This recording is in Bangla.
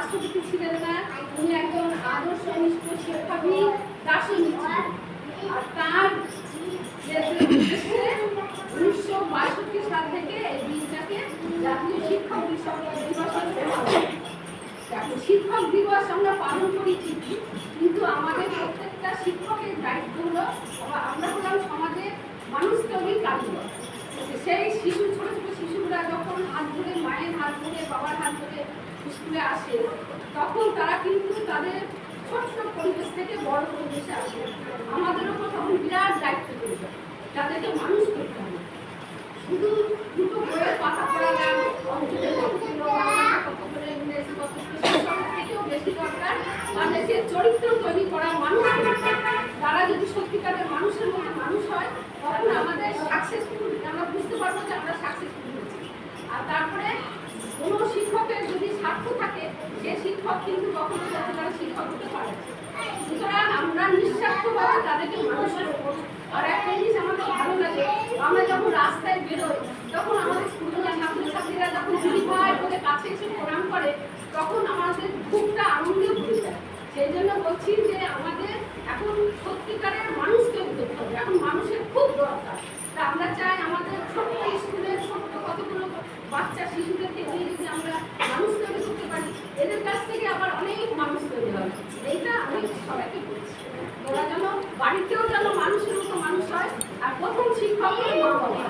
রাষ্ট্রপতি ছিলেন না, উনি একজন আদর্শনিষ্ঠ শিক্ষাবিদ, দার্শনিক ছিলেন। আর তার 1962 সাল থেকে এই দিনটাকে জাতীয় শিক্ষক দিবস শিক্ষক দিবস আমরা পালন করি ঠিকই, কিন্তু আমাদের প্রত্যেকটা শিক্ষকের দায়িত্ব হলো আমরা হলাম সমাজের মানুষ তৈরির কারিগর। সেই শিশু ছোট ছোট শিশুরা যখন হাত ধরে মায়ের হাত ধরে বাবার হাত ধরে স্কুলে আসে, তখন তারা কিন্তু তাদের ছোট্ট পরিবেশ থেকে বড় পরিবেশে আসে। আমাদের উপর তখন বিরাট দায়িত্ব তৈরি হয়, তাদেরকে মানুষ করতে হবে। শুধু দুটো বইয়ের পাতা পড়া না, অঙ্কের কতগুলো কতগুলো ইংরেজি কতগুলো সেসব থেকেও বেশি দরকার মানুষের চরিত্র তৈরি করা, মানুষ তারা যদি সত্যিকারের মানুষের মতো মানুষ হয়, তখন আমাদের সাকসেসফুল আমরা বুঝতে পারবো যে আমরা সাকসেসফুল হয়েছি। আর তারপরে কোনো শিক্ষকের যদি স্বার্থ থাকে, সে শিক্ষক কিন্তু কখনো সত্যিকারের শিক্ষক হতে পারে। সুতরাং আমরা নিঃস্বার্থভাবে তাদেরকে মানুষ করবো। আর একটা জিনিস আমাদের ভালো লাগে, আমরা যখন রাস্তায় বেরোই, তখন আমাদের স্কুলের ছাত্রছাত্রীরা যখন দিদি ভাই বলে কাছে এসে প্রণাম করে, তখন আমাদের খুবটা আনন্দে ভরে যায়। সেই জন্য বলছি যে আমাদের এখন সত্যিকারের মানুষ তৈরি করতে হবে, এখন মানুষের খুব দরকার। তা আমরা চাই আমাদের ছোট্ট স্কুলের ছোট্ট কতগুলো বাচ্চা শিশুদেরকে নিয়ে যদি আমরা মানুষ তৈরি করতে পারি, এদের কাছ থেকে আবার অনেক মানুষ তৈরি হবে। এইটা আমি সবাইকে বলছি, ওরা যেন বাড়িতেও যেন মানুষের মতো মানুষ হয়, আর প্রথম শিক্ষক মা বাবা।